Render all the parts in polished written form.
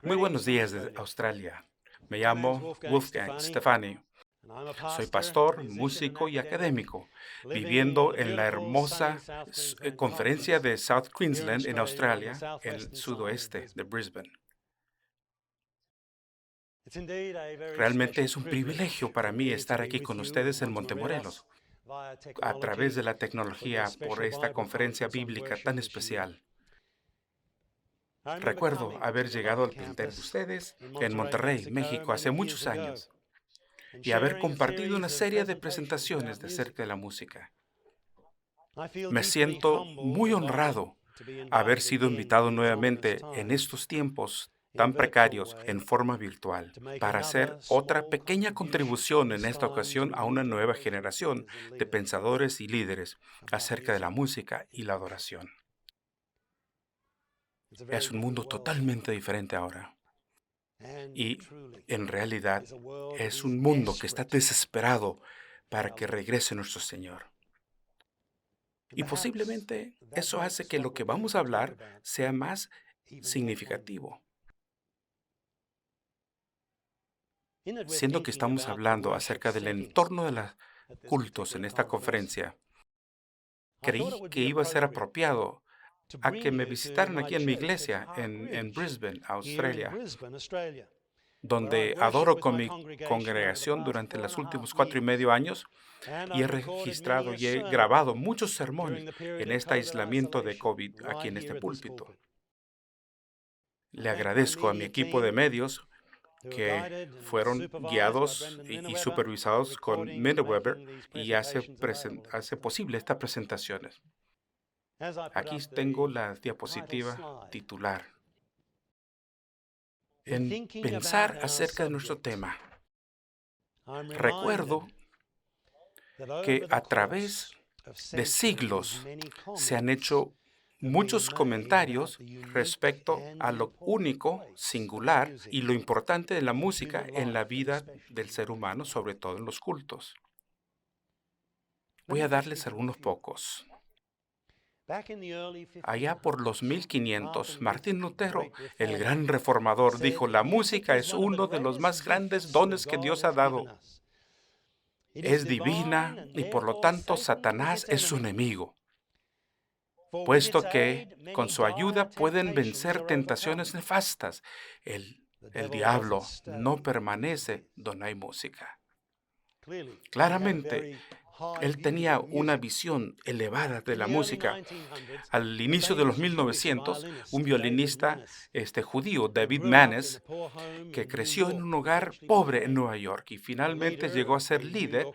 Muy buenos días desde Australia. Me llamo Wolfgang Stefani. Soy pastor, músico y académico, viviendo en la hermosa conferencia de South Queensland en Australia, en el sudoeste de Brisbane. Realmente es un privilegio para mí estar aquí con ustedes en Montemorelos, a través de la tecnología por esta conferencia bíblica tan especial. Recuerdo haber llegado al plantel de ustedes en Monterrey, México, hace muchos años y haber compartido una serie de presentaciones de acerca de la música. Me siento muy honrado haber sido invitado nuevamente en estos tiempos tan precarios en forma virtual para hacer otra pequeña contribución en esta ocasión a una nueva generación de pensadores y líderes acerca de la música y la adoración. Es un mundo totalmente diferente ahora. Y en realidad es un mundo que está desesperado para que regrese nuestro Señor. Y posiblemente eso hace que lo que vamos a hablar sea más significativo. Siendo que estamos hablando acerca del entorno de los cultos en esta conferencia, creí que iba a ser apropiado a que me visitaran aquí en mi iglesia en Brisbane, Australia, donde adoro con mi congregación durante los últimos 4 y medio años y he registrado y he grabado muchos sermones en este aislamiento de COVID aquí en este púlpito. Le agradezco a mi equipo de medios que fueron guiados y supervisados con Weber y hace posible estas presentaciones. Aquí tengo la diapositiva titular. En pensar acerca de nuestro tema, recuerdo que a través de siglos se han hecho muchos comentarios respecto a lo único, singular y lo importante de la música en la vida del ser humano, sobre todo en los cultos. Voy a darles algunos pocos. Allá por los 1500, Martín Lutero, el gran reformador, dijo: la música es uno de los más grandes dones que Dios ha dado. Es divina y por lo tanto Satanás es su enemigo, puesto que con su ayuda pueden vencer tentaciones nefastas. El diablo no permanece donde hay música. Claramente, él tenía una visión elevada de la música. Al inicio de los 1900, un violinista judío, David Manes, que creció en un hogar pobre en Nueva York y finalmente llegó a ser líder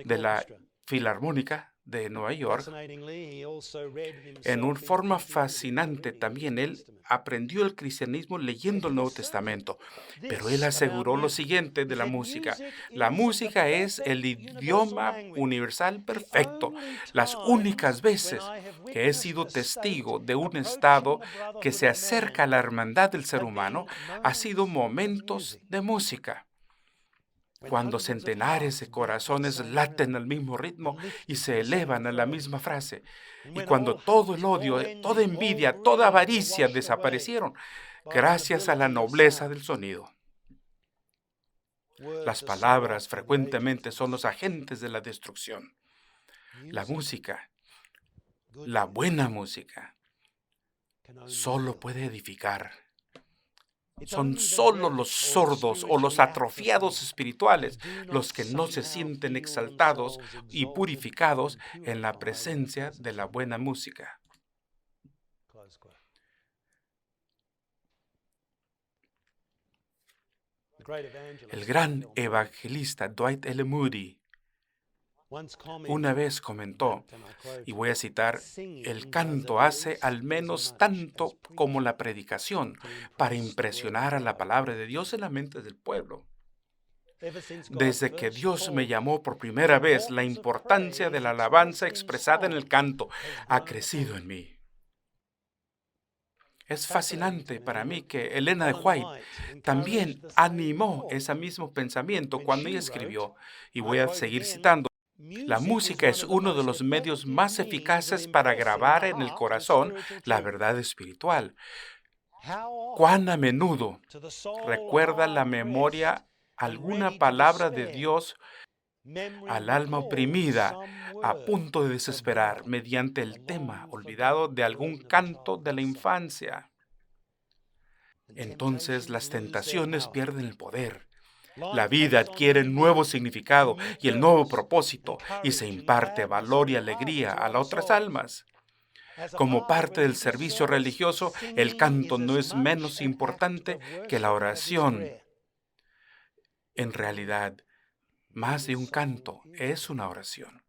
de la Filarmónica de Nueva York. En una forma fascinante también él aprendió el cristianismo leyendo el Nuevo Testamento, pero él aseguró lo siguiente de la música: la música es el idioma universal perfecto. Las únicas veces que he sido testigo de un estado que se acerca a la hermandad del ser humano ha sido momentos de música, cuando centenares de corazones laten al mismo ritmo y se elevan a la misma frase, y cuando todo el odio, toda envidia, toda avaricia desaparecieron gracias a la nobleza del sonido. Las palabras frecuentemente son los agentes de la destrucción. La música, la buena música, solo puede edificar. Son solo los sordos o los atrofiados espirituales los que no se sienten exaltados y purificados en la presencia de la buena música. El gran evangelista Dwight L. Moody una vez comentó, y voy a citar: el canto hace al menos tanto como la predicación para impresionar a la palabra de Dios en la mente del pueblo. Desde que Dios me llamó por primera vez, la importancia de la alabanza expresada en el canto ha crecido en mí. Es fascinante para mí que Elena de White también animó ese mismo pensamiento cuando ella escribió, y voy a seguir citando: la música es uno de los medios más eficaces para grabar en el corazón la verdad espiritual. ¿Cuán a menudo recuerda la memoria alguna palabra de Dios al alma oprimida, a punto de desesperar, mediante el tema olvidado de algún canto de la infancia? Entonces las tentaciones pierden el poder. La vida adquiere nuevo significado y el nuevo propósito, y se imparte valor y alegría a las otras almas. Como parte del servicio religioso, el canto no es menos importante que la oración. En realidad, más de un canto es una oración.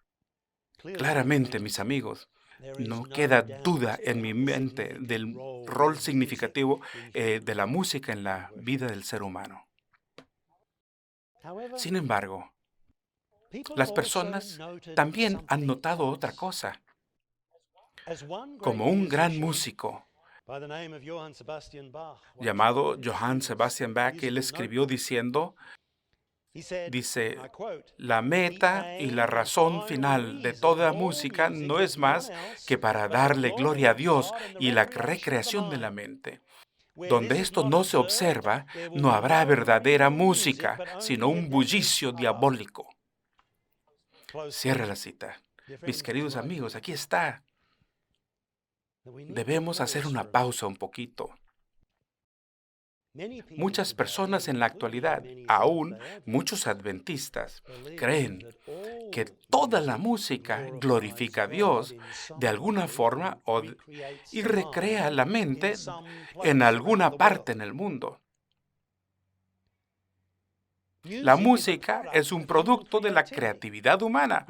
Claramente, mis amigos, no queda duda en mi mente del rol significativo de la música en la vida del ser humano. Sin embargo, las personas también han notado otra cosa. Como un gran músico llamado Johann Sebastian Bach, él escribió diciendo, dice, la meta y la razón final de toda música no es más que para darle gloria a Dios y la recreación de la mente. Donde esto no se observa, no habrá verdadera música, sino un bullicio diabólico. Cierra la cita. Mis queridos amigos, aquí está. Debemos hacer una pausa un poquito. Muchas personas en la actualidad, aún muchos adventistas, creen que toda la música glorifica a Dios de alguna forma y recrea la mente en alguna parte en el mundo. La música es un producto de la creatividad humana,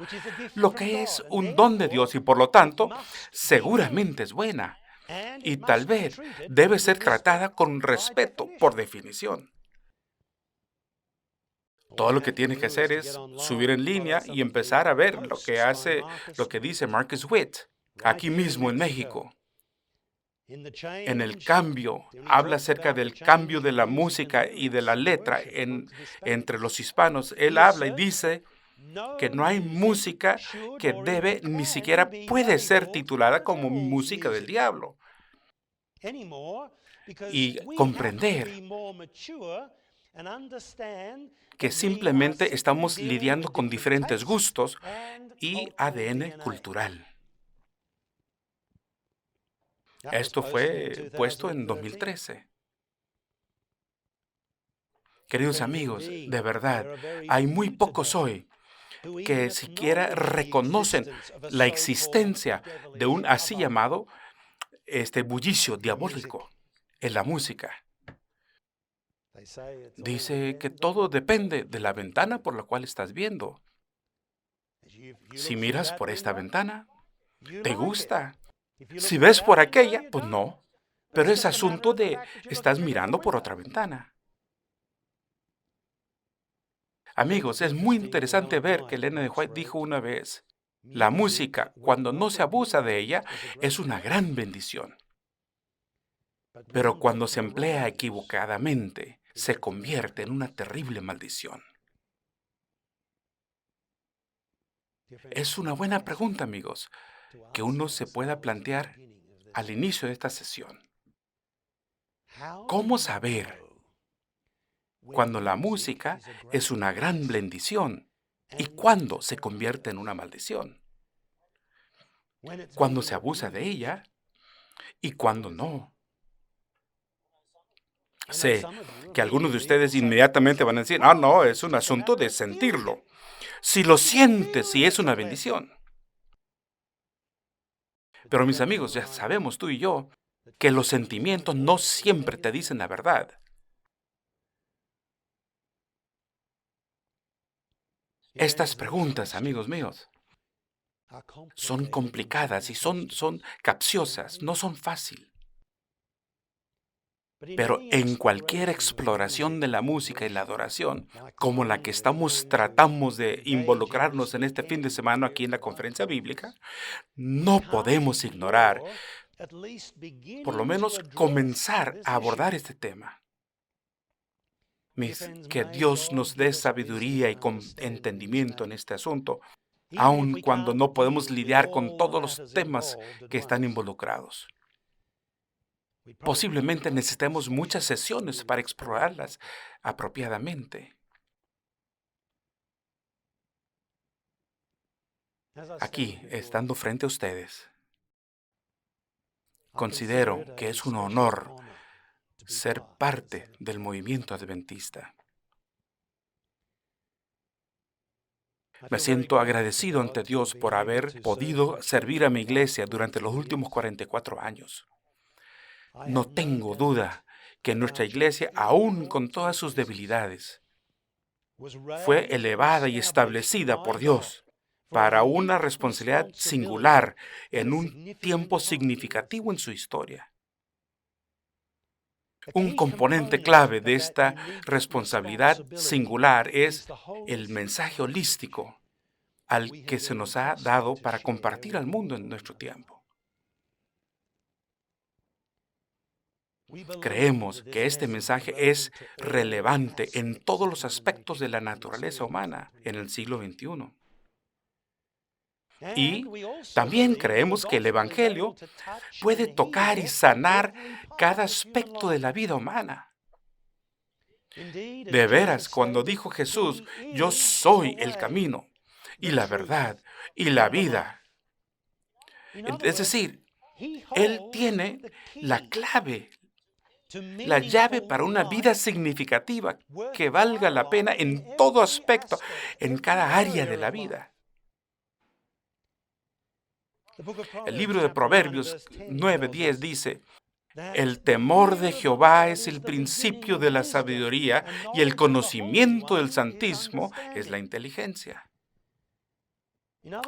lo que es un don de Dios y por lo tanto seguramente es buena. Y tal vez debe ser tratada con respeto, por definición. Todo lo que tienes que hacer es subir en línea y empezar a ver lo que dice Marcus Witt, aquí mismo en México. En el cambio, habla acerca del cambio de la música y de la letra entre los hispanos. Él habla y dice que no hay música que debe ni siquiera puede ser titulada como música del diablo. Y comprender que simplemente estamos lidiando con diferentes gustos y ADN cultural. Esto fue puesto en 2013. Queridos amigos, de verdad, hay muy pocos hoy que siquiera reconocen la existencia de un así llamado bullicio diabólico en la música. Dice que todo depende de la ventana por la cual estás viendo. Si miras por esta ventana, te gusta. Si ves por aquella, pues no. Pero es asunto de estás mirando por otra ventana. Amigos, es muy interesante ver que Elena de White dijo una vez, la música, cuando no se abusa de ella, es una gran bendición. Pero cuando se emplea equivocadamente, se convierte en una terrible maldición. Es una buena pregunta, amigos, que uno se pueda plantear al inicio de esta sesión. ¿Cómo saber cuando la música es una gran bendición y cuándo se convierte en una maldición? Cuando se abusa de ella y cuando no. Sé que algunos de ustedes inmediatamente van a decir, no, es un asunto de sentirlo. Si lo sientes, sí es una bendición. Pero mis amigos, ya sabemos tú y yo que los sentimientos no siempre te dicen la verdad. Estas preguntas, amigos míos, son complicadas y son capciosas, no son fáciles. Pero en cualquier exploración de la música y la adoración, como la que tratamos de involucrarnos en este fin de semana aquí en la conferencia bíblica, no podemos ignorar, por lo menos comenzar a abordar este tema. Que Dios nos dé sabiduría y entendimiento en este asunto, aun cuando no podemos lidiar con todos los temas que están involucrados. Posiblemente necesitemos muchas sesiones para explorarlas apropiadamente. Aquí, estando frente a ustedes, considero que es un honor ser parte del movimiento adventista. Me siento agradecido ante Dios por haber podido servir a mi iglesia durante los últimos 44 años. No tengo duda que nuestra iglesia, aún con todas sus debilidades, fue elevada y establecida por Dios para una responsabilidad singular en un tiempo significativo en su historia. Un componente clave de esta responsabilidad singular es el mensaje holístico al que se nos ha dado para compartir al mundo en nuestro tiempo. Creemos que este mensaje es relevante en todos los aspectos de la naturaleza humana en el siglo XXI. Y también creemos que el Evangelio puede tocar y sanar cada aspecto de la vida humana. De veras, cuando dijo Jesús, yo soy el camino y la verdad y la vida. Es decir, Él tiene la clave, la llave para una vida significativa que valga la pena en todo aspecto, en cada área de la vida. El libro de Proverbios 9:10 dice, el temor de Jehová es el principio de la sabiduría y el conocimiento del Santísimo es la inteligencia.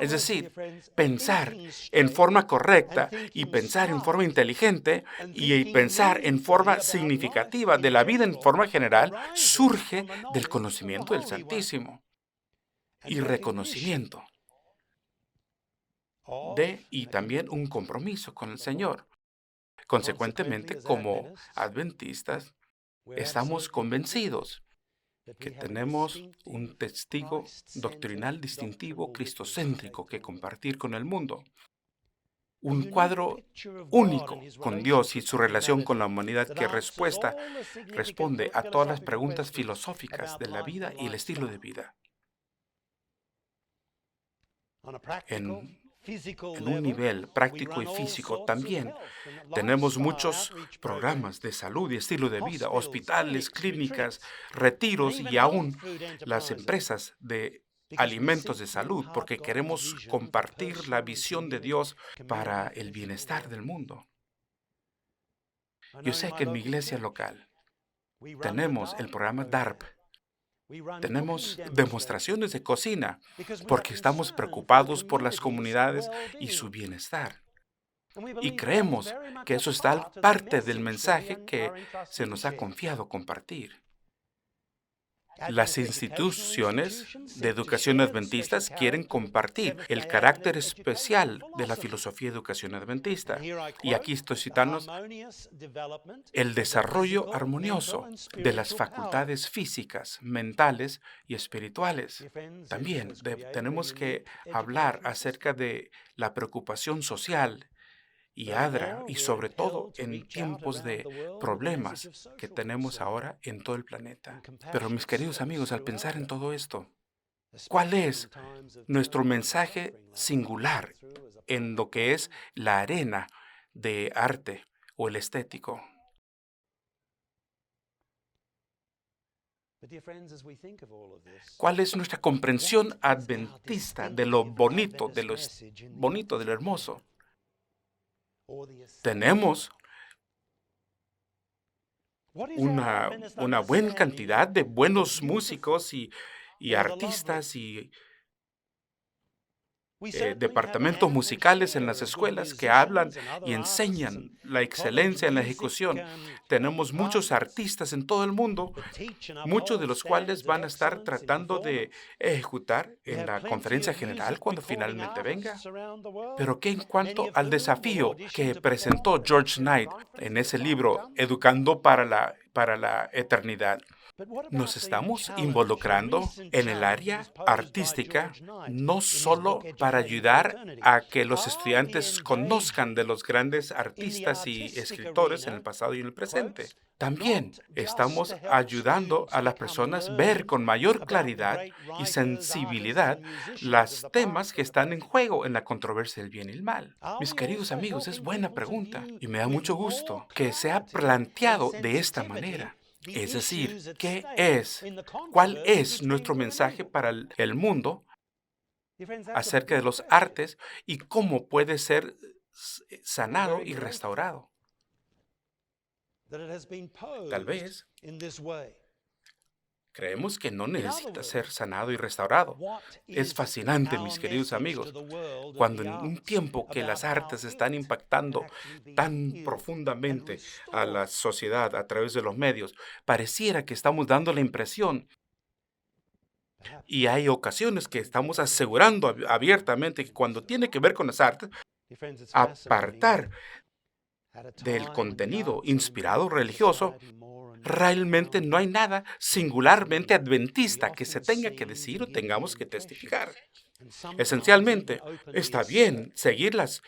Es decir, pensar en forma correcta y pensar en forma inteligente y pensar en forma significativa de la vida en forma general surge del conocimiento del Santísimo y reconocimiento y también un compromiso con el Señor. Consecuentemente, como adventistas, estamos convencidos que tenemos un testigo doctrinal distintivo cristocéntrico que compartir con el mundo. Un cuadro único con Dios y su relación con la humanidad que responde a todas las preguntas filosóficas de la vida y el estilo de vida. En un nivel práctico y físico también tenemos muchos programas de salud y estilo de vida, hospitales, clínicas, retiros y aún las empresas de alimentos de salud, porque queremos compartir la visión de Dios para el bienestar del mundo. Yo sé que en mi iglesia local tenemos el programa DARP. Tenemos demostraciones de cocina porque estamos preocupados por las comunidades y su bienestar. Y creemos que eso está parte del mensaje que se nos ha confiado compartir. Las instituciones de educación adventistas quieren compartir el carácter especial de la filosofía de educación adventista. Y aquí estoy citando el desarrollo armonioso de las facultades físicas, mentales y espirituales. También tenemos que hablar acerca de la preocupación social y sobre todo en tiempos de problemas que tenemos ahora en todo el planeta. Pero mis queridos amigos, al pensar en todo esto, ¿cuál es nuestro mensaje singular en lo que es la arena de arte o el estético? ¿Cuál es nuestra comprensión adventista de lo bonito, de lo hermoso? Tenemos una buena cantidad de buenos músicos y artistas y departamentos musicales en las escuelas que hablan y enseñan la excelencia en la ejecución. Tenemos muchos artistas en todo el mundo, muchos de los cuales van a estar tratando de ejecutar en la conferencia general cuando finalmente venga. Pero ¿qué en cuanto al desafío que presentó George Knight en ese libro, Educando para para la eternidad. Nos estamos involucrando en el área artística no solo para ayudar a que los estudiantes conozcan de los grandes artistas y escritores en el pasado y en el presente. También estamos ayudando a las personas ver con mayor claridad y sensibilidad los temas que están en juego en la controversia del bien y el mal. Mis queridos amigos, es buena pregunta y me da mucho gusto que sea planteado de esta manera. Es decir, ¿cuál es nuestro mensaje para el mundo acerca de los artes y cómo puede ser sanado y restaurado? Tal vez creemos que no necesita ser sanado y restaurado. Es fascinante, mis queridos amigos, cuando en un tiempo que las artes están impactando tan profundamente a la sociedad a través de los medios, pareciera que estamos dando la impresión, y hay ocasiones que estamos asegurando abiertamente que cuando tiene que ver con las artes, apartar del contenido inspirado religioso, realmente no hay nada singularmente adventista que se tenga que decir o tengamos que testificar. Esencialmente, está bien seguir las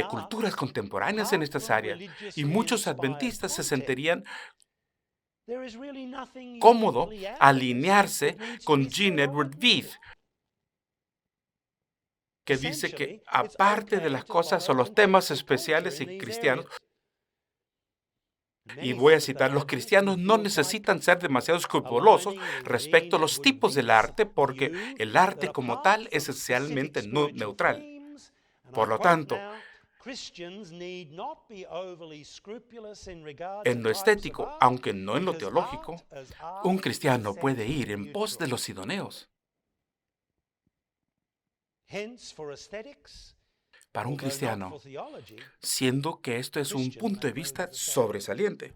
culturas contemporáneas en estas áreas, y muchos adventistas se sentirían cómodos alinearse con Jean Edward Veith, que dice que aparte de las cosas o los temas especiales y cristianos, y voy a citar, los cristianos no necesitan ser demasiado escrupulosos respecto a los tipos del arte, porque el arte como tal es esencialmente neutral. Por lo tanto, en lo estético, aunque no en lo teológico, un cristiano puede ir en pos de los idoneos. Para un cristiano, siendo que esto es un punto de vista sobresaliente.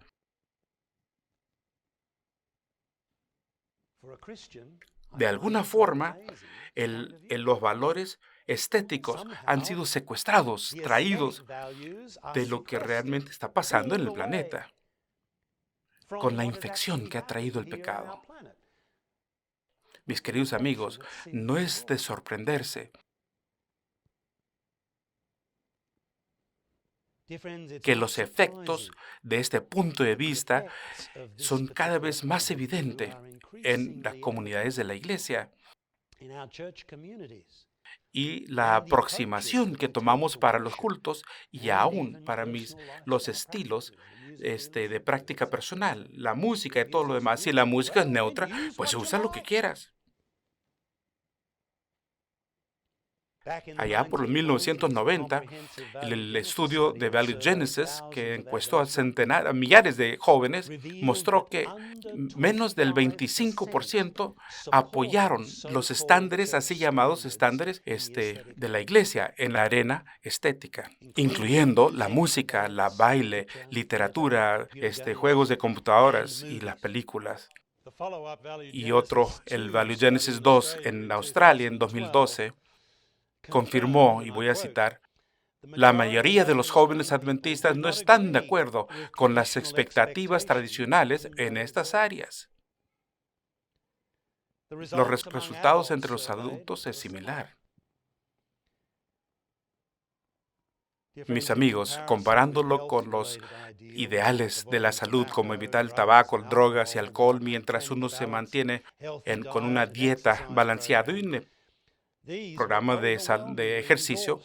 De alguna forma, los valores estéticos han sido secuestrados, traídos de lo que realmente está pasando en el planeta, con la infección que ha traído el pecado. Mis queridos amigos, no es de sorprenderse que los efectos de este punto de vista son cada vez más evidentes en las comunidades de la iglesia, y la aproximación que tomamos para los cultos y aún para los estilos de práctica personal, la música y todo lo demás. Si la música es neutra, pues usa lo que quieras. Allá por los 1990, el estudio de Value Genesis, que encuestó a millares de jóvenes, mostró que menos del 25% apoyaron los estándares, así llamados estándares de la iglesia en la arena estética, incluyendo la música, la baile, literatura, juegos de computadoras y las películas. Y otro, el Value Genesis 2 en Australia en 2012, confirmó, y voy a citar, la mayoría de los jóvenes adventistas no están de acuerdo con las expectativas tradicionales en estas áreas. Los resultados entre los adultos es similar. Mis amigos, comparándolo con los ideales de la salud, como evitar el tabaco, drogas y alcohol, mientras uno se mantiene con una dieta balanceada y un programa de ejercicio,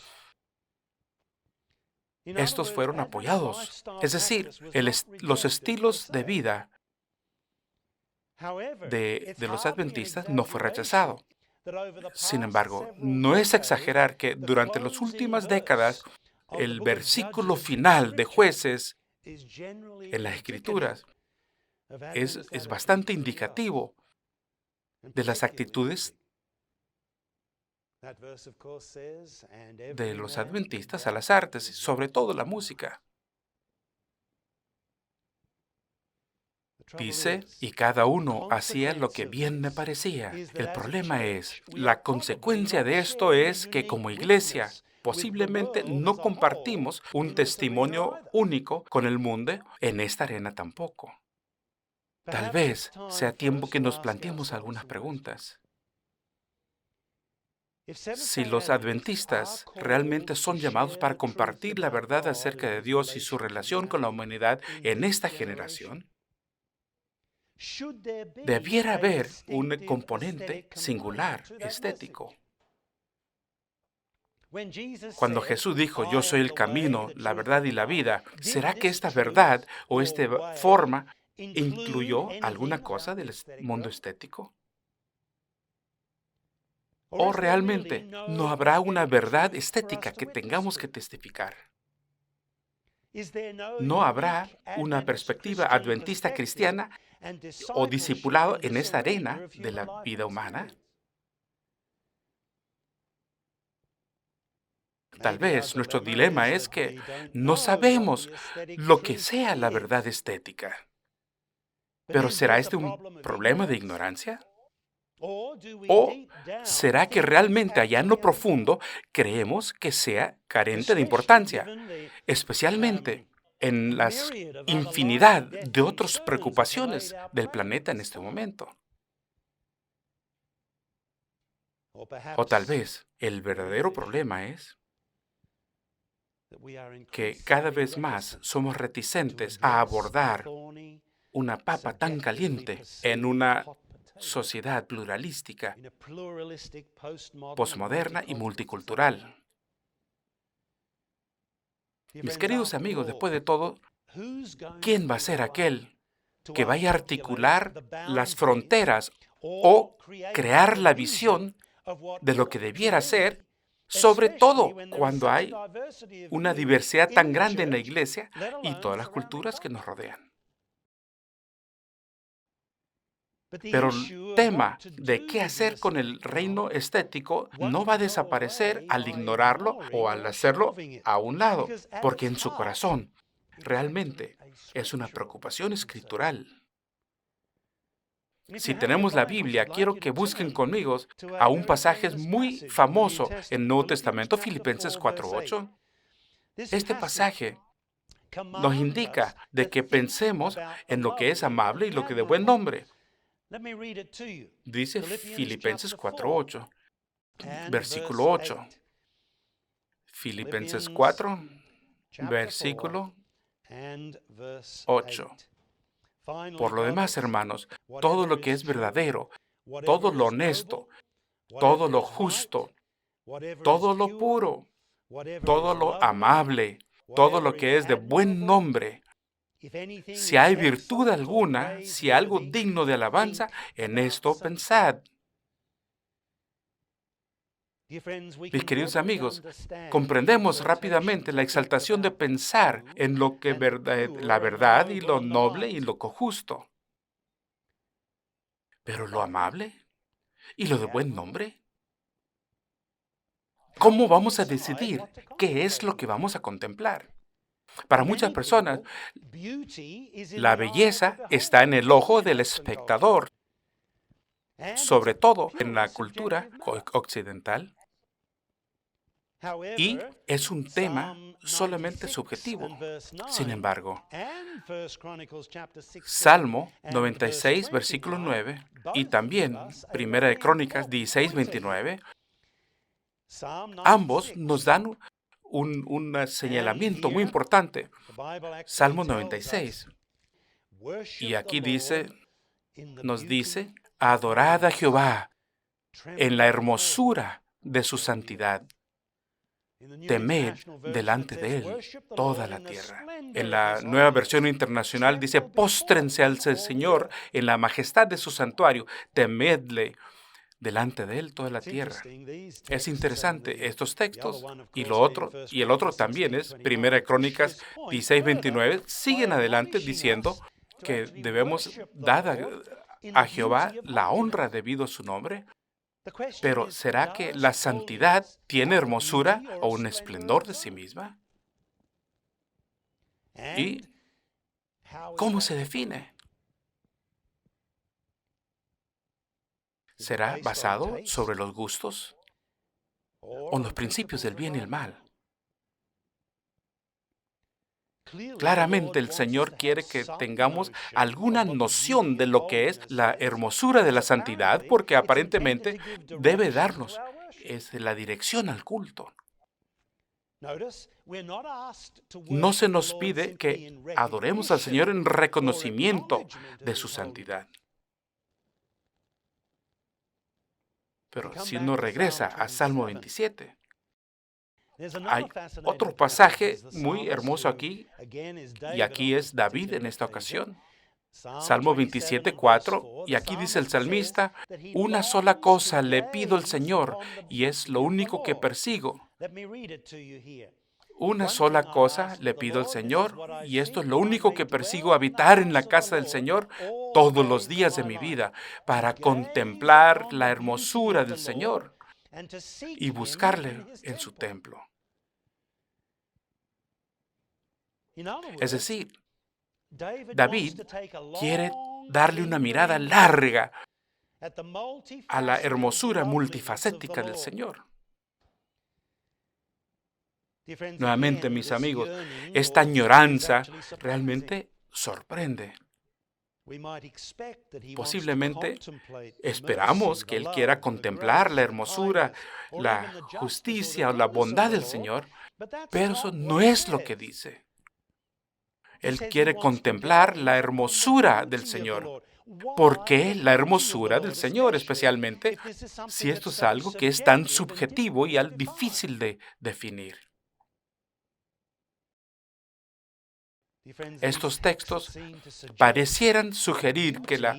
estos fueron apoyados. Es decir, los estilos de vida de los adventistas no fue rechazado. Sin embargo, no es exagerar que durante las últimas décadas, el versículo final de Jueces en las Escrituras es bastante indicativo de las actitudes de los adventistas a las artes, sobre todo la música. Dice, y cada uno hacía lo que bien me parecía. El problema es, la consecuencia de esto es que como iglesia posiblemente no compartimos un testimonio único con el mundo en esta arena tampoco. Tal vez sea tiempo que nos planteemos algunas preguntas. Si los adventistas realmente son llamados para compartir la verdad acerca de Dios y su relación con la humanidad en esta generación, debiera haber un componente singular, estético. Cuando Jesús dijo, yo soy el camino, la verdad y la vida, ¿será que esta verdad o esta forma incluyó alguna cosa del mundo estético? ¿O realmente no habrá una verdad estética que tengamos que testificar? ¿No habrá una perspectiva adventista cristiana o discipulado en esta arena de la vida humana? Tal vez nuestro dilema es que no sabemos lo que sea la verdad estética. ¿Pero será este un problema de ignorancia? ¿O será que realmente allá en lo profundo creemos que sea carente de importancia, especialmente en las infinidad de otras preocupaciones del planeta en este momento? O tal vez el verdadero problema es que cada vez más somos reticentes a abordar una papa tan caliente en una sociedad pluralística, posmoderna y multicultural. Mis queridos amigos, después de todo, ¿quién va a ser aquel que vaya a articular las fronteras o crear la visión de lo que debiera ser, sobre todo cuando hay una diversidad tan grande en la iglesia y todas las culturas que nos rodean? Pero el tema de qué hacer con el reino estético no va a desaparecer al ignorarlo o al hacerlo a un lado, porque en su corazón realmente es una preocupación escritural. Si tenemos la Biblia, quiero que busquen conmigo a un pasaje muy famoso en el Nuevo Testamento, Filipenses 4:8. Este pasaje nos indica de que pensemos en lo que es amable y lo que de buen nombre. Dice Filipenses 4:8, versículo 8. Filipenses 4, versículo 8. Por lo demás, hermanos, todo lo que es verdadero, todo lo honesto, todo lo justo, todo lo puro, todo lo amable, todo lo que es de buen nombre, si hay virtud alguna, si algo digno de alabanza, en esto pensad. Mis queridos amigos, comprendemos rápidamente la exaltación de pensar en lo que la verdad y lo noble y lo justo. Pero lo amable y lo de buen nombre, ¿cómo vamos a decidir qué es lo que vamos a contemplar? Para muchas personas, la belleza está en el ojo del espectador, sobre todo en la cultura occidental. Y es un tema solamente subjetivo. Sin embargo, Salmo 96, versículo 9, y también Primera de Crónicas 16, 29, ambos nos dan un señalamiento muy importante. Salmo 96. Y aquí nos dice, adorad a Jehová en la hermosura de su santidad. Temed delante de él toda la tierra. En la Nueva Versión Internacional dice, póstrense al Señor en la majestad de su santuario, temedle delante de él toda la tierra. Es interesante estos textos y el otro también es Primera de Crónicas 16, 29, siguen adelante diciendo que debemos dar a Jehová la honra debido a su nombre. Pero ¿será que la santidad tiene hermosura o un esplendor de sí misma? ¿Y cómo se define? ¿Será basado sobre los gustos? o en los principios del bien y el mal. Claramente el Señor quiere que tengamos alguna noción de lo que es la hermosura de la santidad, porque aparentemente debe darnos la dirección al culto. No se nos pide que adoremos al Señor en reconocimiento de su santidad. Pero si uno regresa a Salmo 27, hay otro pasaje muy hermoso aquí, y aquí es David en esta ocasión. Salmo 27, 4, y aquí dice el salmista: una sola cosa le pido al Señor, y es lo único que persigo. Una sola cosa le pido al Señor, y esto es lo único que persigo: habitar en la casa del Señor todos los días de mi vida, para contemplar la hermosura del Señor y buscarle en su templo. Es decir, David quiere darle una mirada larga a la hermosura multifacética del Señor. Nuevamente, mis amigos, esta añoranza realmente sorprende. Posiblemente esperamos que Él quiera contemplar la hermosura, la justicia o la bondad del Señor, pero eso no es lo que dice. Él quiere contemplar la hermosura del Señor. ¿Por qué la hermosura del Señor? Especialmente si esto es algo que es tan subjetivo y difícil de definir. Estos textos parecieran sugerir que la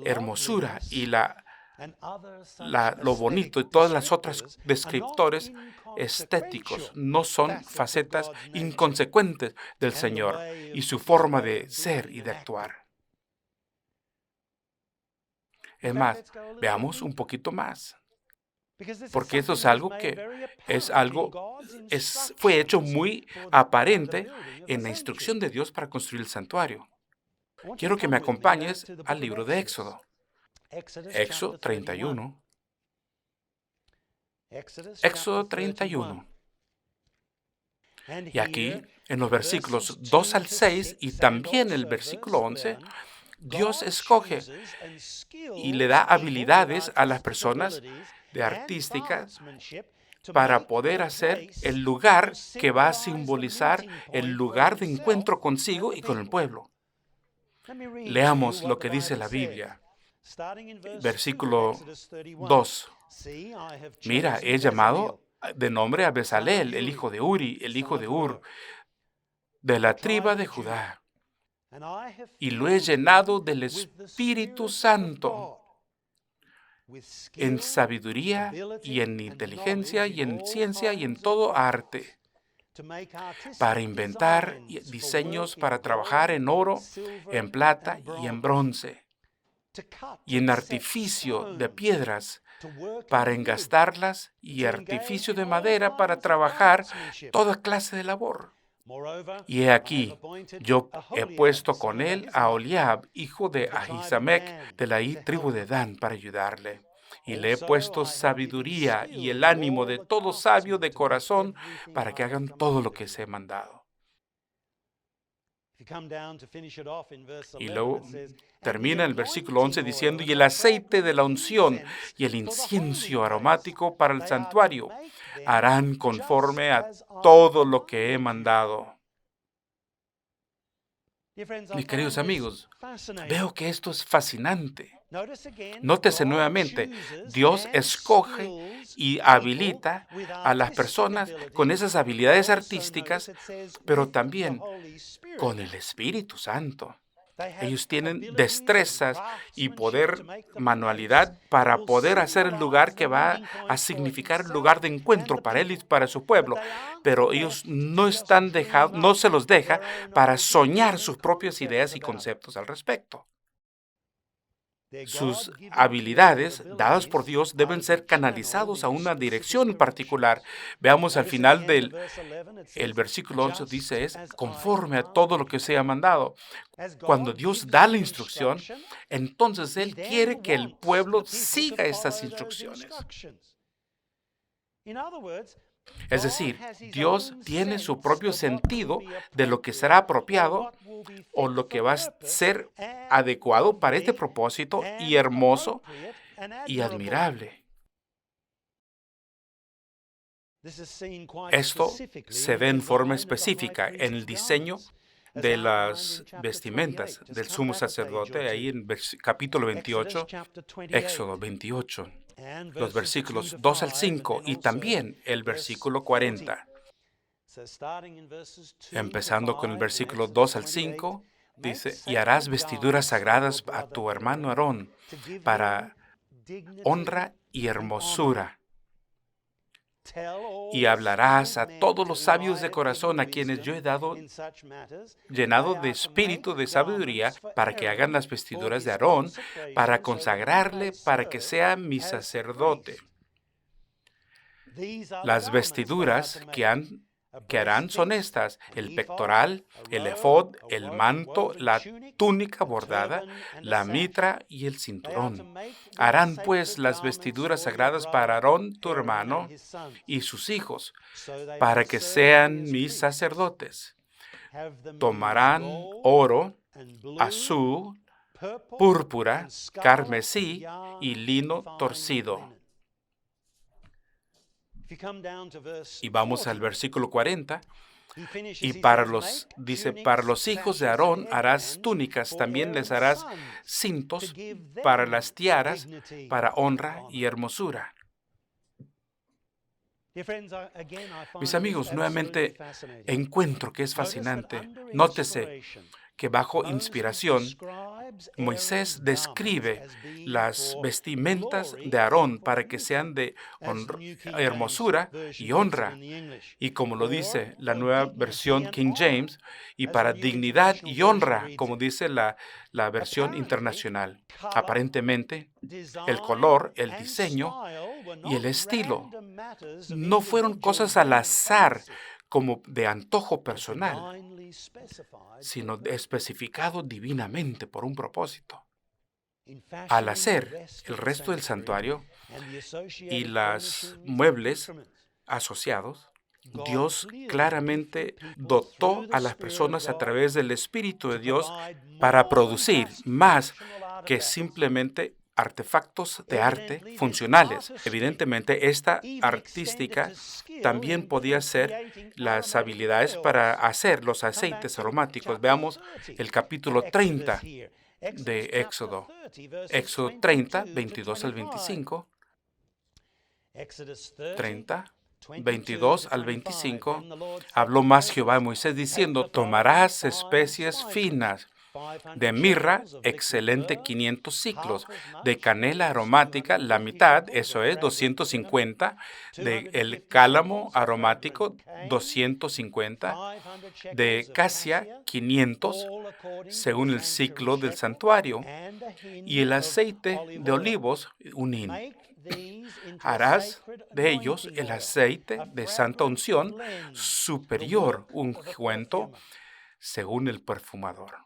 hermosura y lo bonito y todas las otras descriptores estéticos no son facetas inconsecuentes del Señor y su forma de ser y de actuar. Es más, veamos un poquito más, porque esto es algo que fue hecho muy aparente en la instrucción de Dios para construir el santuario. Quiero que me acompañes al libro de Éxodo. Éxodo 31. Éxodo 31. Y aquí, en los versículos 2 al 6 y también el versículo 11, Dios escoge y le da habilidades a las personas de artísticas para poder hacer el lugar que va a simbolizar el lugar de encuentro consigo y con el pueblo. Leamos lo que dice la Biblia. Versículo 2. Mira, he llamado de nombre a Bezalel, el hijo de Uri, el hijo de Ur, de la tribu de Judá, y lo he llenado del Espíritu Santo, en sabiduría y en inteligencia y en ciencia y en todo arte, para inventar diseños para trabajar en oro, en plata y en bronce, y en artificio de piedras para engastarlas, y artificio de madera para trabajar toda clase de labor. Y he aquí, yo he puesto con él a Oliab, hijo de Ahisamec, de la tribu de Dan, para ayudarle. Y le he puesto sabiduría y el ánimo de todo sabio de corazón para que hagan todo lo que se he mandado. Y luego termina el versículo 11 diciendo: y el aceite de la unción y el incienso aromático para el santuario harán conforme a todo lo que he mandado. Mis queridos amigos, veo que esto es fascinante. Nótese nuevamente, Dios escoge y habilita a las personas con esas habilidades artísticas, pero también con el Espíritu Santo. Ellos tienen destrezas y poder, manualidad, para poder hacer el lugar que va a significar el lugar de encuentro para él y para su pueblo. Pero ellos no se los deja para soñar sus propias ideas y conceptos al respecto. Sus habilidades, dadas por Dios, deben ser canalizados a una dirección en particular. Veamos al final del versículo 11, dice, es conforme a todo lo que se ha mandado. Cuando Dios da la instrucción, entonces Él quiere que el pueblo siga estas instrucciones. Es decir, Dios tiene su propio sentido de lo que será apropiado o lo que va a ser adecuado para este propósito y hermoso y admirable. Esto se ve en forma específica en el diseño de las vestimentas del sumo sacerdote, ahí en capítulo 28, Éxodo 28, los versículos 2 al 5 y también el versículo 40. Empezando con el versículo 2 al 5, dice, y harás vestiduras sagradas a tu hermano Aarón para honra y hermosura. Y hablarás a todos los sabios de corazón a quienes yo he dado llenado de espíritu de sabiduría para que hagan las vestiduras de Aarón, para consagrarle, para que sea mi sacerdote. Las vestiduras que harán son estas: el pectoral, el efod, el manto, la túnica bordada, la mitra y el cinturón. Harán pues las vestiduras sagradas para Aarón, tu hermano, y sus hijos, para que sean mis sacerdotes. Tomarán oro, azul, púrpura, carmesí y lino torcido. Y vamos al versículo 40. Y dice, para los hijos de Aarón harás túnicas, también les harás cintos para las tiaras, para honra y hermosura. Mis amigos, nuevamente encuentro que es fascinante. Nótese que bajo inspiración, Moisés describe las vestimentas de Aarón para que sean de hermosura y honra. Y como lo dice la nueva versión King James, y para dignidad y honra, como dice la versión internacional. Aparentemente, el color, el diseño y el estilo no fueron cosas al azar como de antojo personal, sino especificado divinamente por un propósito. Al hacer el resto del santuario y los muebles asociados, Dios claramente dotó a las personas a través del Espíritu de Dios para producir más que simplemente artefactos de arte funcionales. Evidentemente, esta artística también podía ser las habilidades para hacer los aceites aromáticos. Veamos el capítulo 30 de Éxodo. Éxodo 30, 22 al 25. 30, 22 al 25. Habló más Jehová a Moisés diciendo, tomarás especies finas de mirra, excelente 500 ciclos, de canela aromática, la mitad, eso es 250, de el cálamo aromático, 250, de casia, 500, según el ciclo del santuario, y el aceite de olivos, un hin. Harás de ellos el aceite de santa unción superior, ungüento, según el perfumador.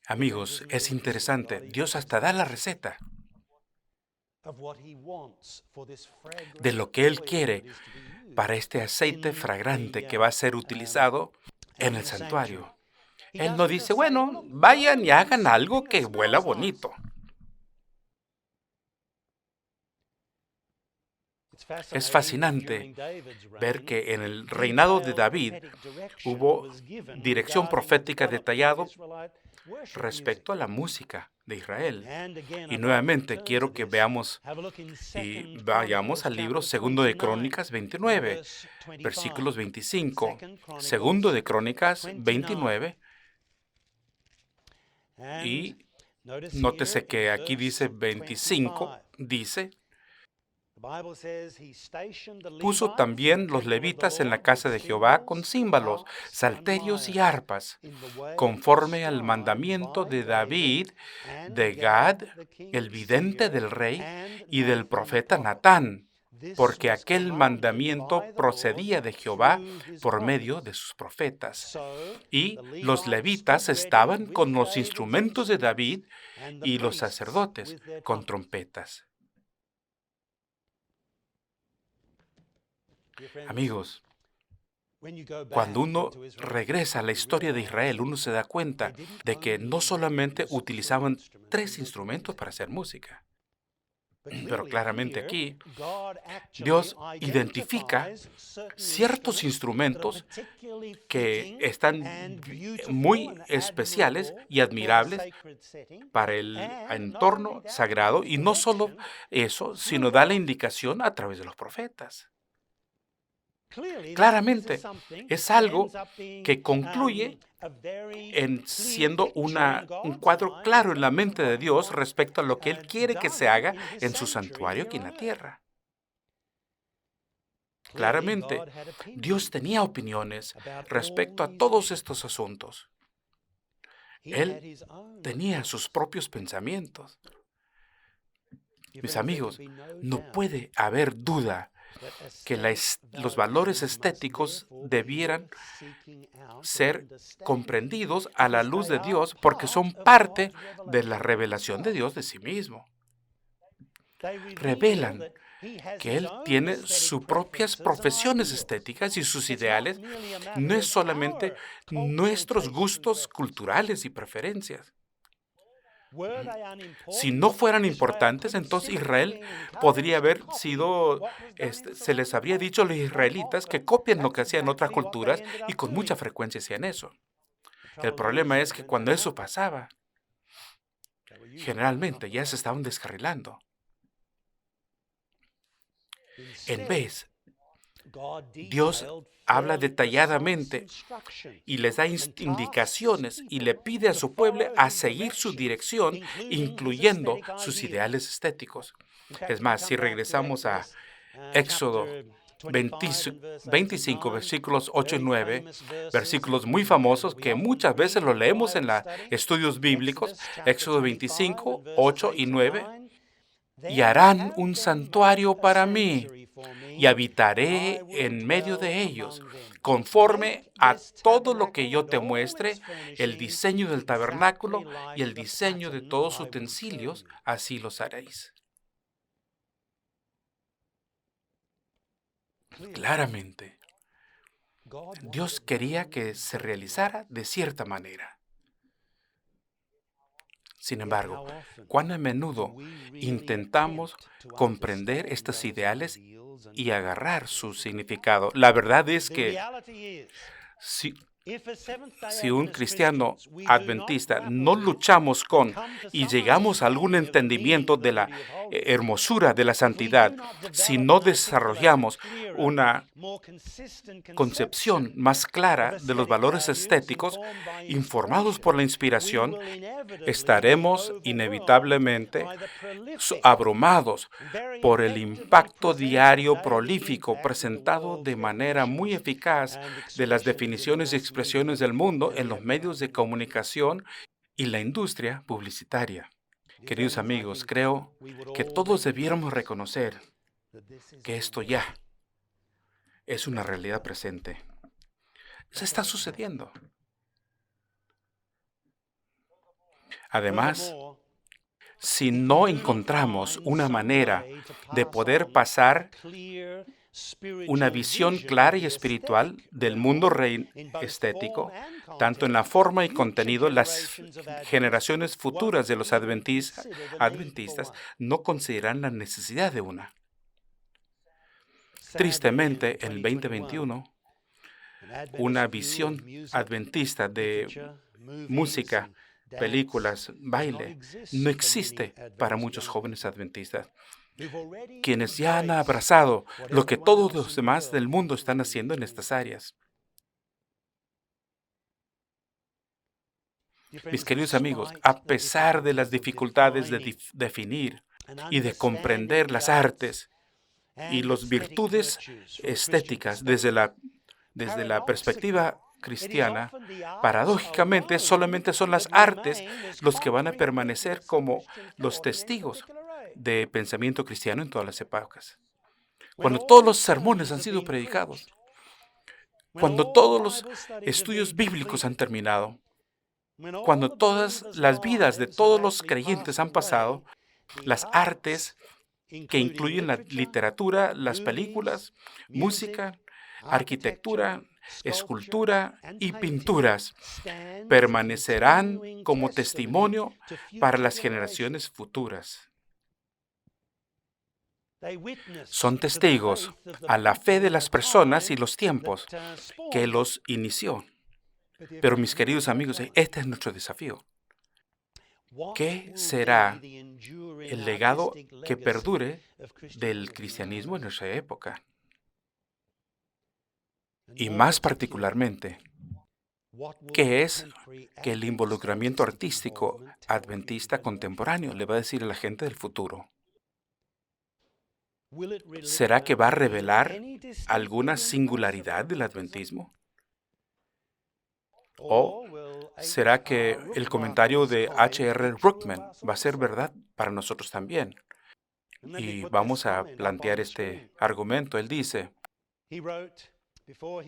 Amigos, es interesante, Dios hasta da la receta de lo que Él quiere para este aceite fragrante que va a ser utilizado en el santuario. Él no dice, bueno, vayan y hagan algo que huela bonito. Es fascinante ver que en el reinado de David hubo dirección profética detallada respecto a la música de Israel. Y nuevamente quiero que veamos y vayamos al libro Segundo de Crónicas 29, versículos 25. Segundo de Crónicas 29. Y nótese que aquí dice 25, dice, puso también los levitas en la casa de Jehová con címbalos, salterios y arpas, conforme al mandamiento de David, de Gad, el vidente del rey, y del profeta Natán, porque aquel mandamiento procedía de Jehová por medio de sus profetas. Y los levitas estaban con los instrumentos de David y los sacerdotes con trompetas. Amigos, cuando uno regresa a la historia de Israel, uno se da cuenta de que no solamente utilizaban 3 instrumentos para hacer música, pero claramente aquí Dios identifica ciertos instrumentos que están muy especiales y admirables para el entorno sagrado, y no solo eso, sino da la indicación a través de los profetas. Claramente es algo que concluye en siendo un cuadro claro en la mente de Dios respecto a lo que Él quiere que se haga en su santuario aquí en la tierra. Claramente, Dios tenía opiniones respecto a todos estos asuntos. Él tenía sus propios pensamientos. Mis amigos, no puede haber duda que los valores estéticos debieran ser comprendidos a la luz de Dios porque son parte de la revelación de Dios de sí mismo. Revelan que Él tiene sus propias profesiones estéticas y sus ideales no es solamente nuestros gustos culturales y preferencias. Si no fueran importantes, entonces Israel podría haber sido, se les habría dicho a los israelitas que copian lo que hacían otras culturas y con mucha frecuencia hacían eso. El problema es que cuando eso pasaba, generalmente ya se estaban descarrilando. En vez, Dios habla detalladamente y les da indicaciones y le pide a su pueblo a seguir su dirección, incluyendo sus ideales estéticos. Es más, si regresamos a Éxodo 25, versículos 8 y 9, versículos muy famosos que muchas veces los leemos en los estudios bíblicos, Éxodo 25, 8 y 9, y harán un santuario para mí, y habitaré en medio de ellos, conforme a todo lo que yo te muestre, el diseño del tabernáculo y el diseño de todos sus utensilios, así los haréis. Claramente, Dios quería que se realizara de cierta manera. Sin embargo, cuán a menudo intentamos comprender estos ideales y agarrar su significado. La verdad es que si un cristiano adventista no luchamos con y llegamos a algún entendimiento de la hermosura de la santidad, si no desarrollamos una concepción más clara de los valores estéticos informados por la inspiración, estaremos inevitablemente abrumados por el impacto diario prolífico presentado de manera muy eficaz de las definiciones y expresiones del mundo en los medios de comunicación y la industria publicitaria. Queridos amigos, creo que todos debiéramos reconocer que esto ya es una realidad presente. Se está sucediendo. Además, si no encontramos una manera de poder pasar una visión clara y espiritual del mundo estético, tanto en la forma y contenido, las generaciones futuras de los adventistas no consideran la necesidad de una. Tristemente, en el 2021, una visión adventista de música, películas, baile, no existe para muchos jóvenes adventistas, quienes ya han abrazado lo que todos los demás del mundo están haciendo en estas áreas. Mis queridos amigos, a pesar de las dificultades de definir y de comprender las artes y las virtudes estéticas desde la perspectiva cristiana, paradójicamente solamente son las artes los que van a permanecer como los testigos de pensamiento cristiano en todas las épocas. Cuando todos los sermones han sido predicados, cuando todos los estudios bíblicos han terminado, cuando todas las vidas de todos los creyentes han pasado, las artes que incluyen la literatura, las películas, música, arquitectura, escultura y pinturas, permanecerán como testimonio para las generaciones futuras. Son testigos a la fe de las personas y los tiempos que los inició. Pero mis queridos amigos, este es nuestro desafío. ¿Qué será el legado que perdure del cristianismo en nuestra época? Y más particularmente, ¿qué es que el involucramiento artístico adventista contemporáneo le va a decir a la gente del futuro? ¿Será que va a revelar alguna singularidad del adventismo? ¿O será que el comentario de H.R. Ruckman va a ser verdad para nosotros también? Y vamos a plantear este argumento. Él dice,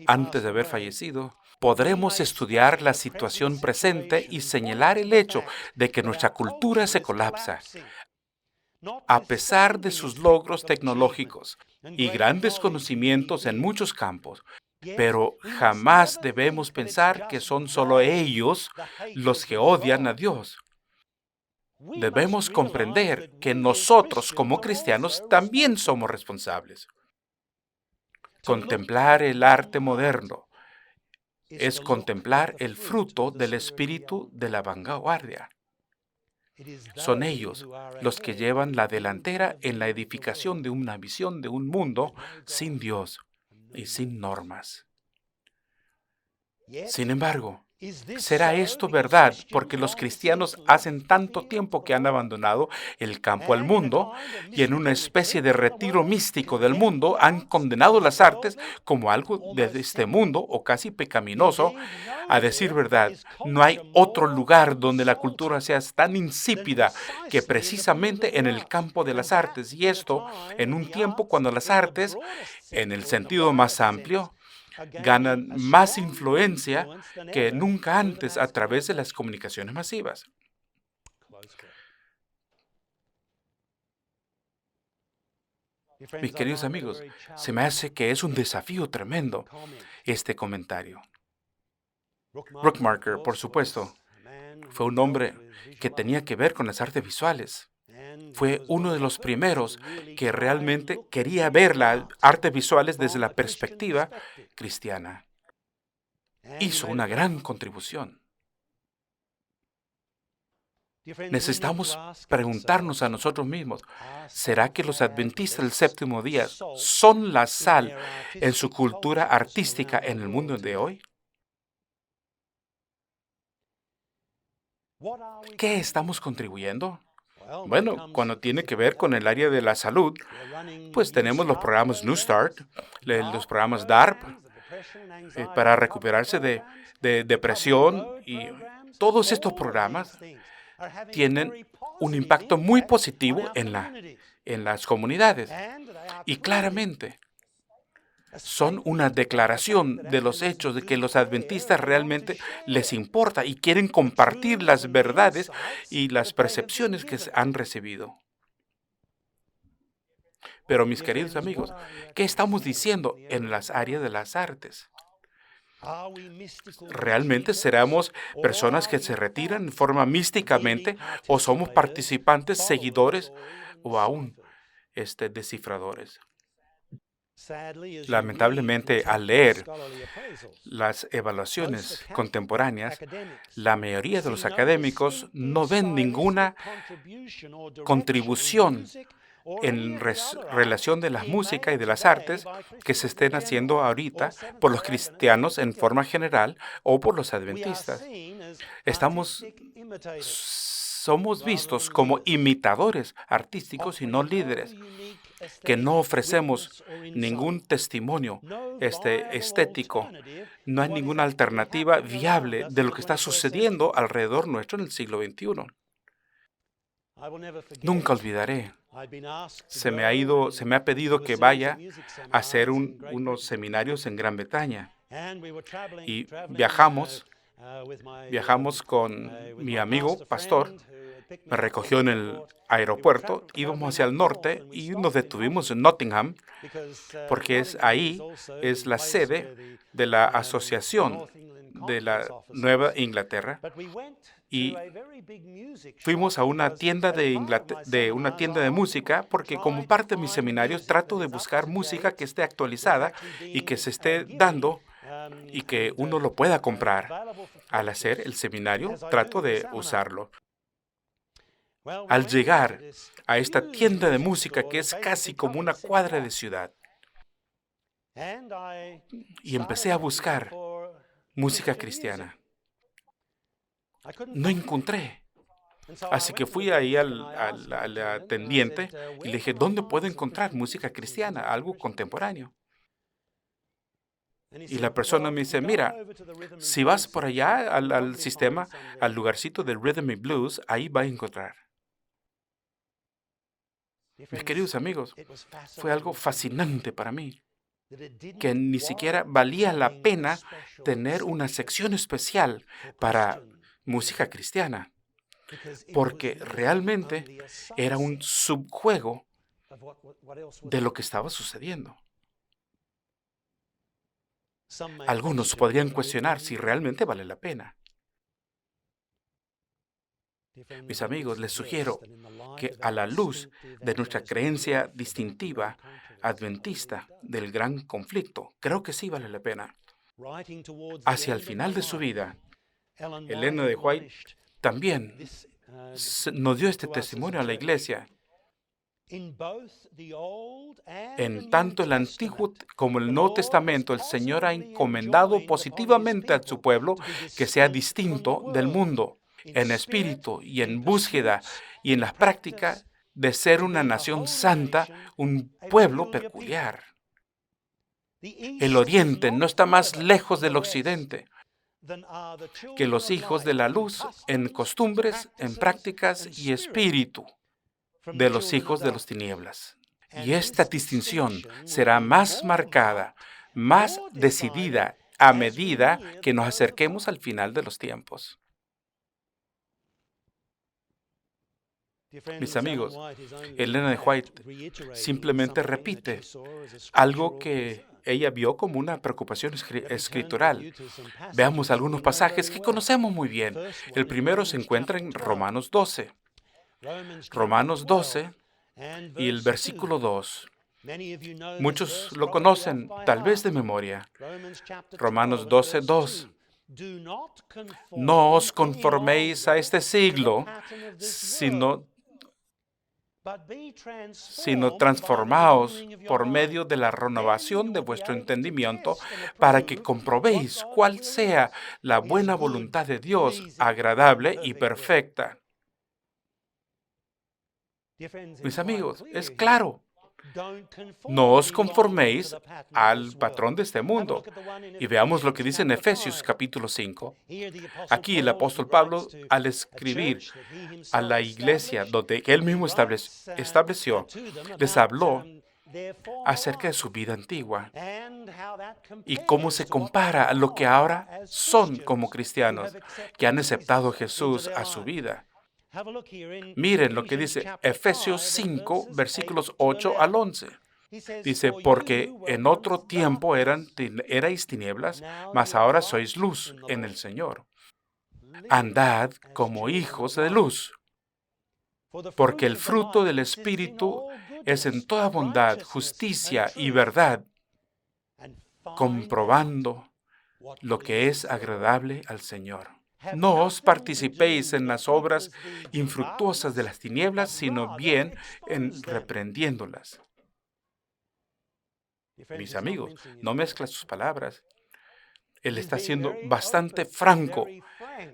antes de haber fallecido, podremos estudiar la situación presente y señalar el hecho de que nuestra cultura se colapsa. A pesar de sus logros tecnológicos y grandes conocimientos en muchos campos, pero jamás debemos pensar que son solo ellos los que odian a Dios. Debemos comprender que nosotros como cristianos también somos responsables. Contemplar el arte moderno es contemplar el fruto del espíritu de la vanguardia. Son ellos los que llevan la delantera en la edificación de una visión de un mundo sin Dios y sin normas. Sin embargo, ¿será esto verdad porque los cristianos hacen tanto tiempo que han abandonado el campo al mundo y en una especie de retiro místico del mundo han condenado las artes como algo de este mundo o casi pecaminoso? A decir verdad, no hay otro lugar donde la cultura sea tan insípida que precisamente en el campo de las artes, y esto en un tiempo cuando las artes, en el sentido más amplio, ganan más influencia que nunca antes a través de las comunicaciones masivas. Mis queridos amigos, se me hace que es un desafío tremendo este comentario. Brookmarker, por supuesto, fue un hombre que tenía que ver con las artes visuales. Fue uno de los primeros que realmente quería ver las artes visuales desde la perspectiva cristiana. Hizo una gran contribución. Necesitamos preguntarnos a nosotros mismos, ¿será que los adventistas del séptimo día son la sal en su cultura artística en el mundo de hoy? ¿Qué estamos contribuyendo? Bueno, cuando tiene que ver con el área de la salud, pues tenemos los programas New Start, los programas DARP, para recuperarse de depresión, y todos estos programas tienen un impacto muy positivo en las comunidades. Y claramente son una declaración de los hechos de que los adventistas realmente les importa y quieren compartir las verdades y las percepciones que han recibido. Pero mis queridos amigos, ¿qué estamos diciendo en las áreas de las artes? ¿Realmente seremos personas que se retiran en forma místicamente o somos participantes, seguidores o aún descifradores? Lamentablemente, al leer las evaluaciones contemporáneas, la mayoría de los académicos no ven ninguna contribución en relación de la música y de las artes que se estén haciendo ahorita por los cristianos en forma general o por los adventistas. Somos vistos como imitadores artísticos y no líderes, que no ofrecemos ningún testimonio estético. No hay ninguna alternativa viable de lo que está sucediendo alrededor nuestro en el siglo XXI. Nunca olvidaré. Se me ha pedido que vaya a hacer unos seminarios en Gran Bretaña. Y viajamos con mi amigo pastor. Me recogió en aeropuerto, íbamos hacia el norte y nos detuvimos en Nottingham, porque ahí es la sede de la Asociación de la Nueva Inglaterra, y fuimos a una tienda una tienda de música, porque como parte de mis seminarios trato de buscar música que esté actualizada y que se esté dando y que uno lo pueda comprar. Al hacer el seminario, trato de usarlo. Al llegar a esta tienda de música, que es casi como una cuadra de ciudad, y empecé a buscar música cristiana, no encontré. Así que fui ahí al atendiente y le dije, ¿dónde puedo encontrar música cristiana, algo contemporáneo? Y la persona me dice, mira, si vas por allá al sistema, al lugarcito del Rhythm and Blues, ahí va a encontrar. Mis queridos amigos, fue algo fascinante para mí, que ni siquiera valía la pena tener una sección especial para música cristiana, porque realmente era un subjuego de lo que estaba sucediendo. Algunos podrían cuestionar si realmente vale la pena. Mis amigos, les sugiero que a la luz de nuestra creencia distintiva adventista del gran conflicto, creo que sí vale la pena. Hacia el final de su vida, Ellen G. White también nos dio este testimonio a la iglesia. En tanto el Antiguo como el Nuevo Testamento, el Señor ha encomendado positivamente a su pueblo que sea distinto del mundo, en espíritu y en búsqueda y en la práctica de ser una nación santa, un pueblo peculiar. El Oriente no está más lejos del Occidente que los hijos de la luz en costumbres, en prácticas y espíritu de los hijos de las tinieblas. Y esta distinción será más marcada, más decidida a medida que nos acerquemos al final de los tiempos. Mis amigos, Ellen G. White simplemente repite algo que ella vio como una preocupación escritural. Veamos algunos pasajes que conocemos muy bien. El primero se encuentra en Romanos 12. Romanos 12 y el versículo 2. Muchos lo conocen, tal vez de memoria. Romanos 12, 2. No os conforméis a este siglo, sino transformaos por medio de la renovación de vuestro entendimiento, para que comprobéis cuál sea la buena voluntad de Dios, agradable y perfecta. Mis amigos, es claro. No os conforméis al patrón de este mundo. Y veamos lo que dice en Efesios capítulo 5. Aquí el apóstol Pablo, al escribir a la iglesia donde él mismo estableció, les habló acerca de su vida antigua y cómo se compara a lo que ahora son como cristianos que han aceptado a Jesús a su vida. Miren lo que dice Efesios 5, versículos 8 al 11. Dice, porque en otro tiempo erais tinieblas, mas ahora sois luz en el Señor. Andad como hijos de luz, porque el fruto del Espíritu es en toda bondad, justicia y verdad, comprobando lo que es agradable al Señor. No os participéis en las obras infructuosas de las tinieblas, sino bien en reprendiéndolas. Mis amigos, no mezcla sus palabras. Él está siendo bastante franco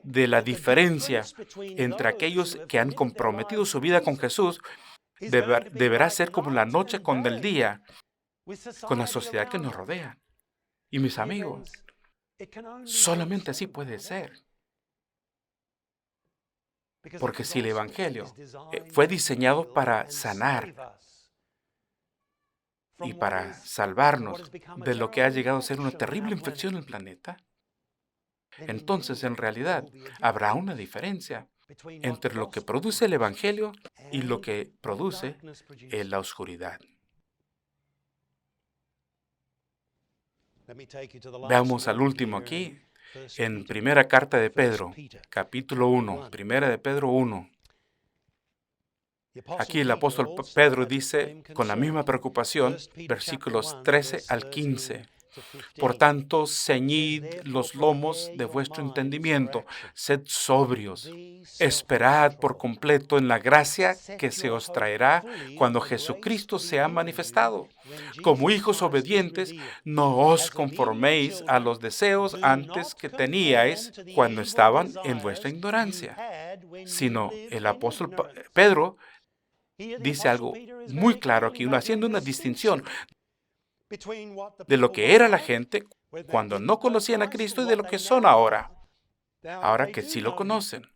de la diferencia entre aquellos que han comprometido su vida con Jesús. Deberá ser como la noche con el día, con la sociedad que nos rodea. Y mis amigos, solamente así puede ser. Porque si el Evangelio fue diseñado para sanar y para salvarnos de lo que ha llegado a ser una terrible infección en el planeta, entonces en realidad habrá una diferencia entre lo que produce el Evangelio y lo que produce es la oscuridad. Veamos al último aquí, en Primera Carta de Pedro, capítulo 1, Primera de Pedro 1. Aquí el apóstol Pedro dice, con la misma preocupación, versículos 13 al 15. Por tanto, ceñid los lomos de vuestro entendimiento, sed sobrios, esperad por completo en la gracia que se os traerá cuando Jesucristo sea manifestado. Como hijos obedientes, no os conforméis a los deseos antes que teníais cuando estaban en vuestra ignorancia, sino el apóstol Pedro dice algo muy claro aquí, haciendo una distinción de lo que era la gente cuando no conocían a Cristo y de lo que son ahora que sí lo conocen.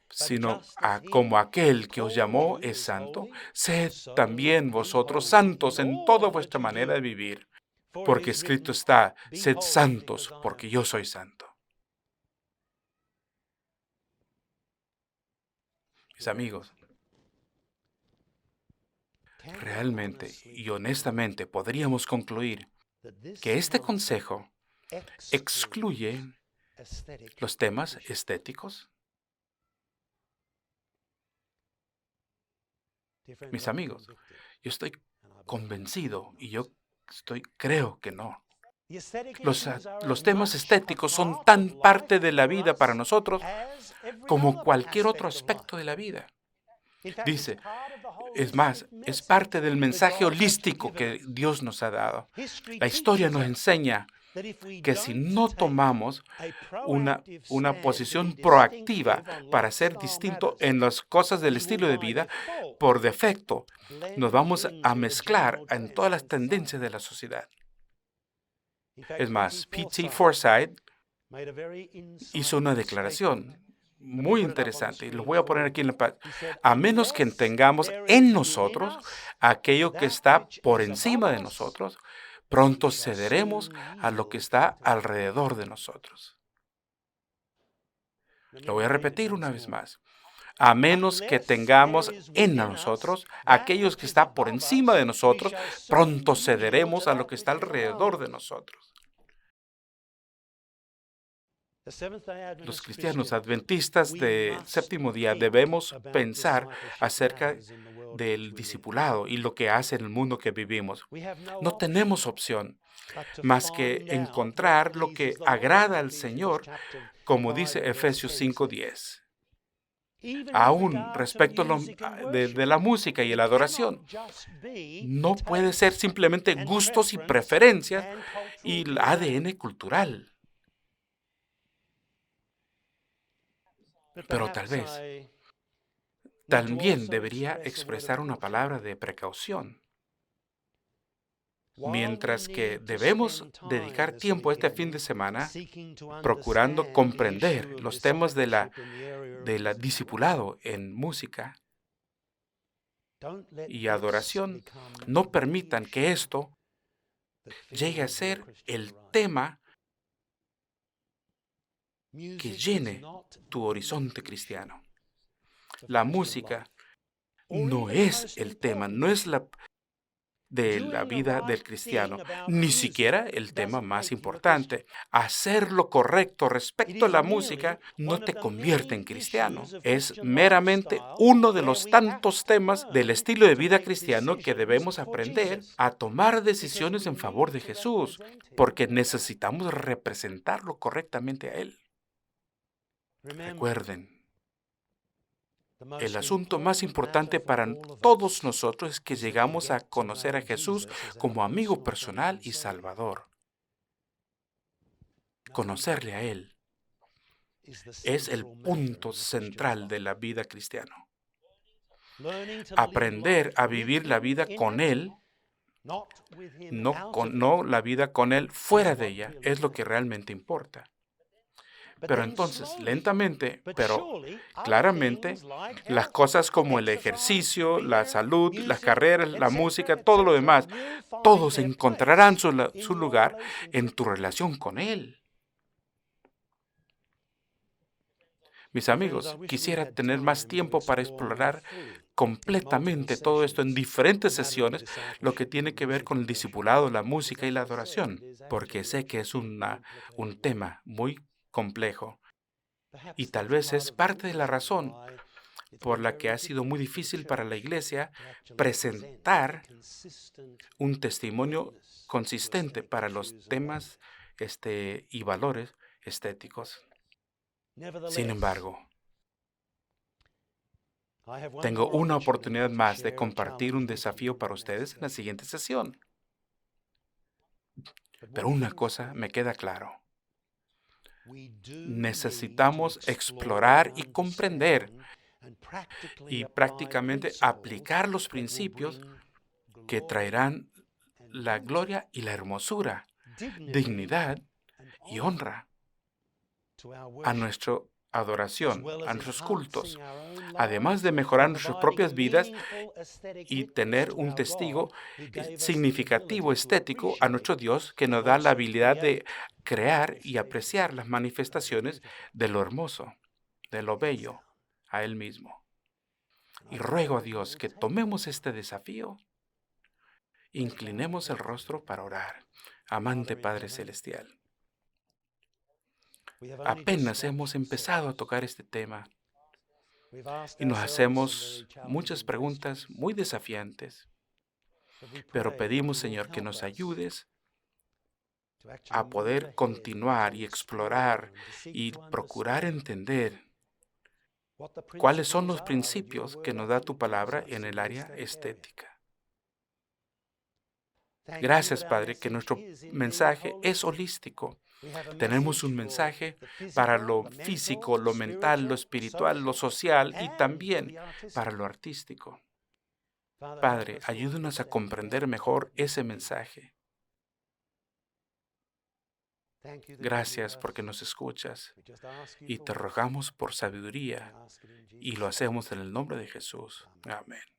Sino como aquel que os llamó es santo, sed también vosotros santos en toda vuestra manera de vivir, porque escrito está, sed santos, porque yo soy santo. Mis amigos, realmente y honestamente podríamos concluir que este consejo excluye los temas estéticos. Mis amigos, yo estoy convencido y creo que no. Los temas estéticos son tan parte de la vida para nosotros como cualquier otro aspecto de la vida. Dice, es más, es parte del mensaje holístico que Dios nos ha dado. La historia nos enseña que si no tomamos una posición proactiva para ser distinto en las cosas del estilo de vida, por defecto nos vamos a mezclar en todas las tendencias de la sociedad. Es más, P.T. Forsyth hizo una declaración muy interesante, y lo voy a poner aquí en la pantalla. A menos que tengamos en nosotros aquello que está por encima de nosotros, pronto cederemos a lo que está alrededor de nosotros. Lo voy a repetir una vez más. A menos que tengamos en nosotros aquellos que está por encima de nosotros, pronto cederemos a lo que está alrededor de nosotros. Los cristianos adventistas del séptimo día debemos pensar acerca del discipulado y lo que hace en el mundo que vivimos. No tenemos opción más que encontrar lo que agrada al Señor, como dice Efesios 5:10. Aún respecto de la música y la adoración, no puede ser simplemente gustos y preferencias y el ADN cultural. Pero tal vez también debería expresar una palabra de precaución. Mientras que debemos dedicar tiempo este fin de semana procurando comprender los temas de la discipulado en música y adoración, no permitan que esto llegue a ser el tema que llene tu horizonte cristiano. La música no es el tema, no es de la vida del cristiano, ni siquiera el tema más importante. Hacer lo correcto respecto a la música no te convierte en cristiano. Es meramente uno de los tantos temas del estilo de vida cristiano que debemos aprender a tomar decisiones en favor de Jesús, porque necesitamos representarlo correctamente a Él. Recuerden, el asunto más importante para todos nosotros es que llegamos a conocer a Jesús como amigo personal y salvador. Conocerle a Él es el punto central de la vida cristiana. Aprender a vivir la vida con Él, no la vida con Él fuera de ella, es lo que realmente importa. Pero entonces, lentamente, pero claramente, las cosas como el ejercicio, la salud, las carreras, la música, todo lo demás, todos encontrarán su lugar en tu relación con Él. Mis amigos, quisiera tener más tiempo para explorar completamente todo esto en diferentes sesiones, lo que tiene que ver con el discipulado, la música y la adoración, porque sé que es un tema muy complejo y tal vez es parte de la razón por la que ha sido muy difícil para la iglesia presentar un testimonio consistente para los temas y valores estéticos. Sin embargo, tengo una oportunidad más de compartir un desafío para ustedes en la siguiente sesión. Pero una cosa me queda claro. Necesitamos explorar y comprender y prácticamente aplicar los principios que traerán la gloria y la hermosura, dignidad y honra a nuestra adoración, a nuestros cultos, además de mejorar nuestras propias vidas y tener un testigo significativo, estético a nuestro Dios que nos da la habilidad de crear y apreciar las manifestaciones de lo hermoso, de lo bello, a Él mismo. Y ruego a Dios que tomemos este desafío, inclinemos el rostro para orar. Amante Padre Celestial, apenas hemos empezado a tocar este tema y nos hacemos muchas preguntas muy desafiantes, pero pedimos, Señor, que nos ayudes a poder continuar y explorar y procurar entender cuáles son los principios que nos da tu palabra en el área estética. Gracias, Padre, que nuestro mensaje es holístico. Tenemos un mensaje para lo físico, lo mental, lo espiritual, lo social y también para lo artístico. Padre, ayúdanos a comprender mejor ese mensaje. Gracias porque nos escuchas y te rogamos por sabiduría y lo hacemos en el nombre de Jesús. Amén.